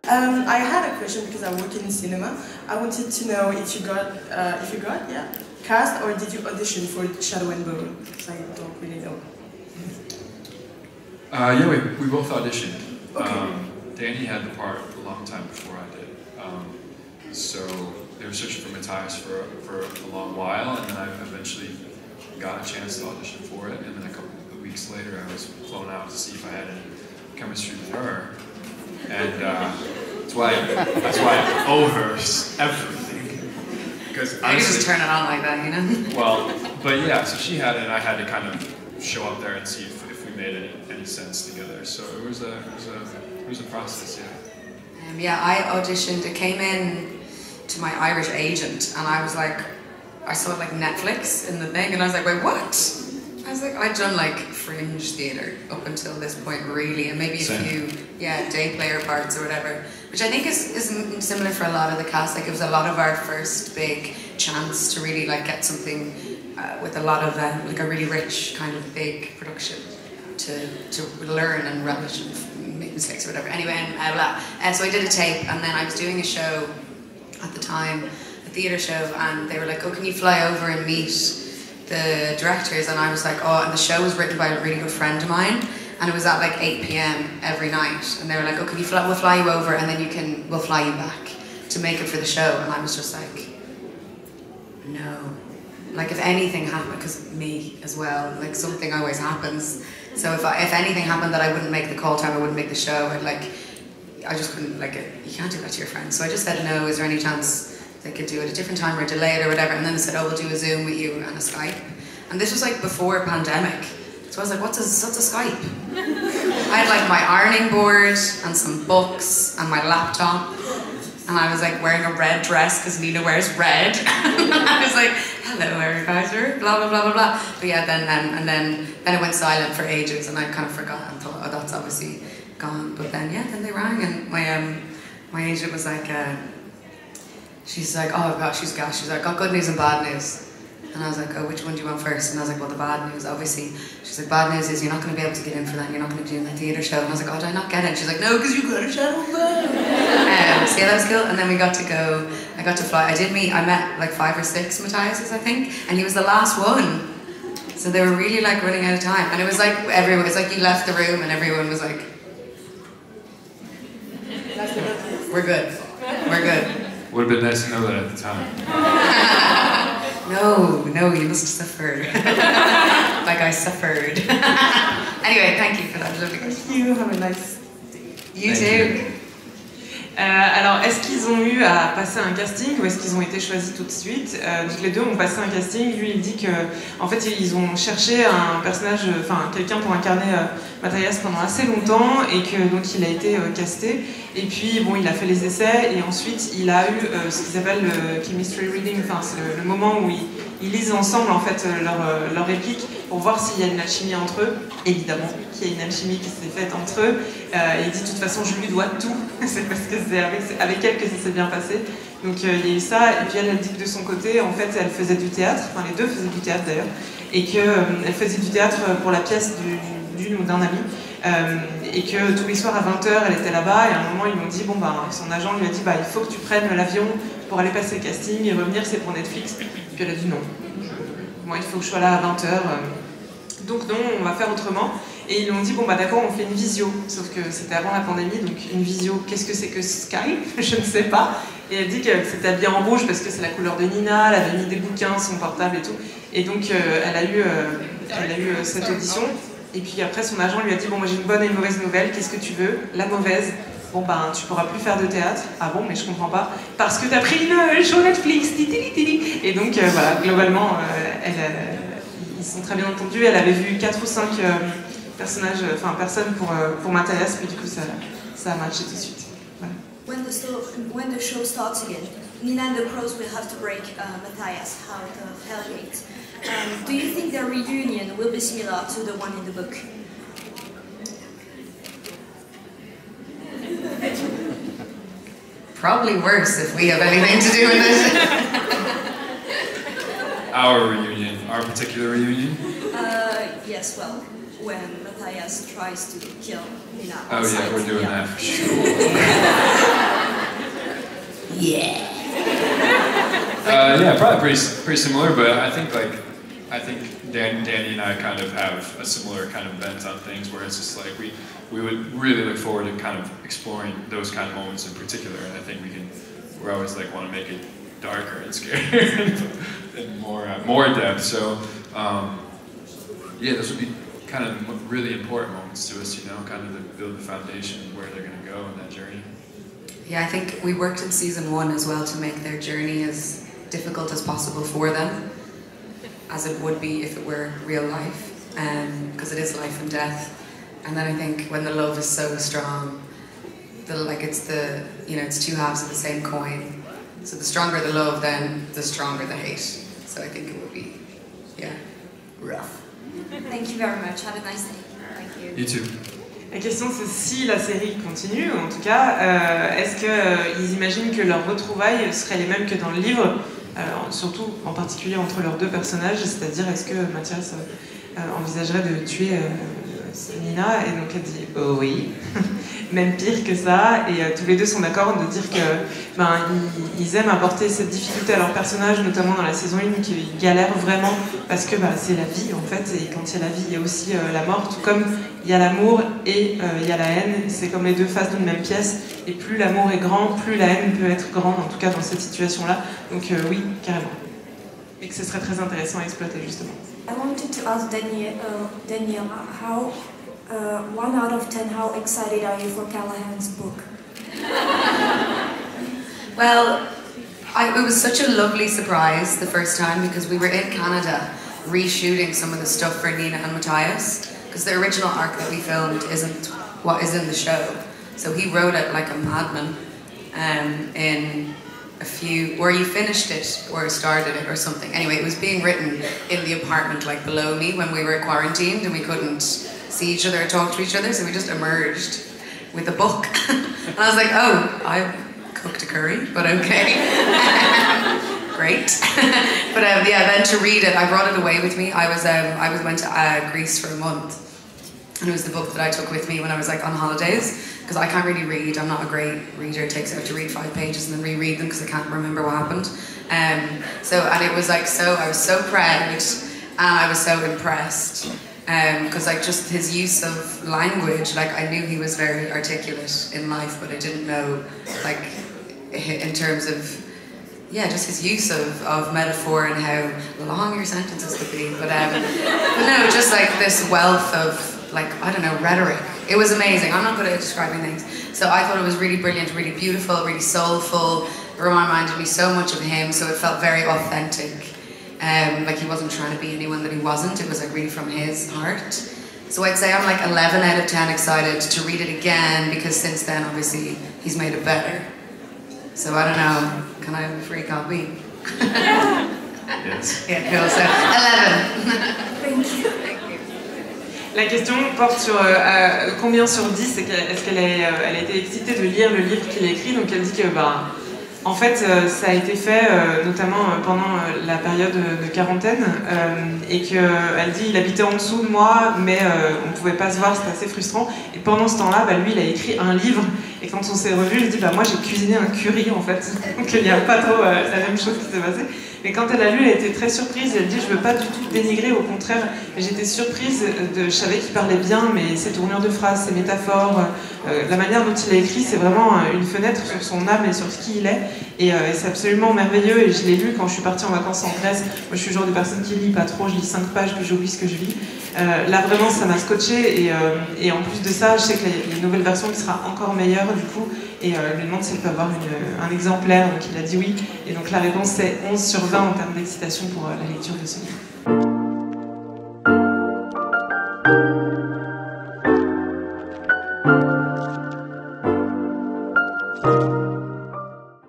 I had a question because I work in cinema. I wanted to know if you got cast or did you audition for Shadow and Bone? Because I don't really know. Yeah, we both auditioned. Okay. Danny had the part a long time before I did. So they were searching for Matthias for a long while, and then I eventually got a chance to audition for it, and then a couple of weeks later I was flown out to see if I had any chemistry with her. And that's why I owe her everything. Because I could just turn it on like that, you know? Well, but yeah, so she had it, and I had to kind of show up there and see if we made any sense together. So it was a process, yeah. Yeah, I auditioned. It came in to my Irish agent, and I was like, I saw like Netflix in the thing, and I was like, wait, what? I was like, I'd done like fringe theatre up until this point, really, and maybe a few, day player parts or whatever, which I think is similar for a lot of the cast. Like, it was a lot of our first big chance to really like get something with a lot of like a really rich kind of big production to learn and relish and make mistakes or whatever. Anyway, so I did a tape, and then I was doing a show at the time, a theatre show, and they were like, oh, can you fly over and meet the directors? And I was like, oh, and the show was written by a really good friend of mine, and it was at like 8 p.m. every night, and they were like, oh, we'll fly you over, and then we'll fly you back to make it for the show. And I was just like, no. Like, if anything happened, because me as well, like something always happens. So if anything happened that I wouldn't make the call time, I wouldn't make the show, I just couldn't, like, you can't do that to your friends. So I just said, no, is there any chance they could do it at a different time or delay it or whatever? And then they said, oh, we'll do a Zoom with you and a Skype. And this was like before pandemic. So I was like, what's a Skype? I had like my ironing board and some books and my laptop. And I was like wearing a red dress because Nina wears red. And I was like, hello, Eric Kaiser, blah, blah, blah, blah, blah. But yeah, then it went silent for ages, and I kind of forgot and thought, oh, that's obviously gone. But then, yeah, then they rang, and my agent was like, she's like, oh gosh, she's gassed. She's like, got good news and bad news. And I was like, oh, which one do you want first? And I was like, well, the bad news, obviously. She's like, bad news is you're not going to be able to get in for that, and you're not going to be doing the theatre show. And I was like, oh, did I not get it? And she's like, no, because you got a Shadow and Bone. So yeah, that was cool. And then we got to go, I got to fly. I met like 5 or 6 Matthiases, I think, and he was the last one. So they were really like running out of time. And it was like, everyone, it's like you left the room and everyone was like, we're good, we're good. Would have been nice to know that at the time. No, you must have suffered. Like I suffered. Anyway, thank you for that. Thank you, have a nice day. You too. Alors, est-ce qu'ils ont eu à passer un casting ou est-ce qu'ils ont été choisis tout de suite? Donc les deux ont passé un casting. Lui, il dit que, en fait, ils ont cherché un personnage, enfin quelqu'un pour incarner Matthias pendant assez longtemps, et que donc il a été casté. Et puis bon, il a fait les essais, et ensuite il a eu ce qu'ils appellent le chemistry reading. Enfin, c'est le moment où ils lisent ensemble en fait leur réplique pour voir s'il y a une alchimie entre eux. Évidemment qu'il y a une alchimie qui s'est faite entre eux. Et il dit de toute façon je lui dois tout. C'est parce que c'est avec elle que ça s'est bien passé. Donc il y a eu ça. Et puis elle dit que de son côté, en fait, elle faisait du théâtre. Enfin, les deux faisaient du théâtre d'ailleurs. Et qu'elle faisait du théâtre pour la pièce d'une ou d'un ami. Et que tous les soirs à 20h, elle était là-bas. Et à un moment, ils m'ont dit, bon, bah, son agent lui a dit, bah, il faut que tu prennes l'avion pour aller passer le casting et revenir, c'est pour Netflix. Puis elle a dit non. Moi, il faut que je sois là à 20h. Donc non, on va faire autrement. Et ils m'ont dit, bon bah d'accord, on fait une visio. Sauf que c'était avant la pandémie, donc une visio, qu'est-ce que c'est que Skype? Je ne sais pas. Et elle dit qu'elle s'était habillée en rouge parce que c'est la couleur de Nina, elle avait mis des bouquins, son portable et tout. Et donc elle a eu cette audition. Et puis après, son agent lui a dit, bon, moi j'ai une bonne et une mauvaise nouvelle, qu'est-ce que tu veux? La mauvaise, bon ben tu pourras plus faire de théâtre. Ah bon, mais je comprends pas. Parce que t'as pris le show Netflix. Et donc voilà, globalement, ils sont très bien entendus. Elle avait vu 4 ou 5 personnes pour Matthias, puis du coup ça a matché tout de suite. Voilà. When the show starts again, Nina and the Crows will have to break Matthias out of Helnik. Do you think their reunion will be similar to the one in the book? Probably worse if we have anything to do with it. Our reunion, our particular reunion? Yes, well, when Matthias tries to kill Nina. Oh yeah, we're doing that for sure. Yeah. Yeah, probably pretty similar, but I think Danny and I kind of have a similar kind of bent on things, where it's just like we would really look forward to kind of exploring those kind of moments in particular, and I think we're always like want to make it darker and scarier and more depth. So yeah, those would be kind of really important moments to us, you know, kind of to build the foundation of where they're going to go in that journey. Yeah, I think we worked in season 1 as well to make their journey as difficult as possible for them, as it would be if it were real life, because it is life and death. And then I think when the love is so strong, it's two halves of the same coin. So the stronger the love, then the stronger the hate. So I think it would be, yeah, rough. Thank you very much. Have a nice day. Thank you. You too. La question c'est si la série continue, en tout cas, est-ce qu'ils imaginent que leurs retrouvailles seraient les mêmes que dans le livre, surtout en particulier entre leurs deux personnages, c'est-à-dire est-ce que Matthias envisagerait de tuer Nina, et donc elle dit oh oui, même pire que ça, et tous les deux sont d'accord de dire que ils aiment apporter cette difficulté à leur personnage, notamment dans la saison 1, qu'ils galèrent vraiment parce que c'est la vie en fait, et quand il y a la vie il y a aussi la mort, tout comme il y a l'amour et il y a la haine, c'est comme les deux faces d'une même pièce, et plus l'amour est grand, plus la haine peut être grande, en tout cas dans cette situation-là, donc oui, carrément. Et que ce serait très intéressant à exploiter justement. I wanted to ask Danielle, how 1 out of 10, how excited are you for Callahan's book? Well, it was such a lovely surprise the first time, because we were in Canada reshooting some of the stuff for Nina and Matthias, because the original arc that we filmed isn't what is in the show. So he wrote it like a madman in a few, or he finished it or started it or something. Anyway, it was being written in the apartment like below me when we were quarantined and we couldn't see each other or talk to each other, so we just emerged with a book. And I was like, oh, I cooked a curry, but okay. Great. But yeah, then to read it, I brought it away with me. I went to Greece for a month, and it was the book that I took with me when I was like on holidays, because I can't really read. I'm not a great reader. It takes out to read 5 pages and then reread them because I can't remember what happened. And it was like I was so proud and I was so impressed. Because like just his use of language, like I knew he was very articulate in life, but I didn't know like in terms of, yeah, just his use of metaphor and how long your sentences could be. But no, just like this wealth of like, I don't know, rhetoric. It was amazing. I'm not good at describing things. So I thought it was really brilliant, really beautiful, really soulful. It reminded me so much of him, so it felt very authentic. Like he wasn't trying to be anyone that he wasn't. It was like really from his heart. So I'd say I'm like 11 out of 10 excited to read it again, because since then obviously he's made it better. So I don't know, can I have a free copy? Yes. Yeah, cool, so 11. Thank you. La question porte sur combien sur 10, est-ce qu'elle a été excitée de lire le livre qu'il a écrit, donc elle dit que en fait, ça a été fait notamment pendant la période de quarantaine, et qu'elle dit il habitait en dessous de moi, mais on ne pouvait pas se voir, c'était assez frustrant. Et pendant ce temps-là, lui, il a écrit un livre, et quand on s'est revus, il dit moi j'ai cuisiné un curry en fait, donc il n'y a pas trop la même chose qui s'est passée. Mais quand elle a lu, elle était très surprise, elle dit je veux pas du tout dénigrer, au contraire, j'étais surprise, je savais qu'il parlait bien, mais ses tournures de phrases, ses métaphores, la manière dont il a écrit, c'est vraiment une fenêtre sur son âme et sur qui il est, et c'est absolument merveilleux, et je l'ai lu quand je suis partie en vacances en Grèce. Moi je suis le genre de personne qui lit pas trop, je lis 5 pages puis j'oublie ce que je lis. Là vraiment ça m'a scotché, et en plus de ça, je sais que les nouvelles versions qui sera encore meilleure du coup, et elle lui demande si elle peut avoir un exemplaire, donc il a dit oui, et donc la réponse c'est 11 sur 20 en termes d'excitation pour la lecture de ce livre.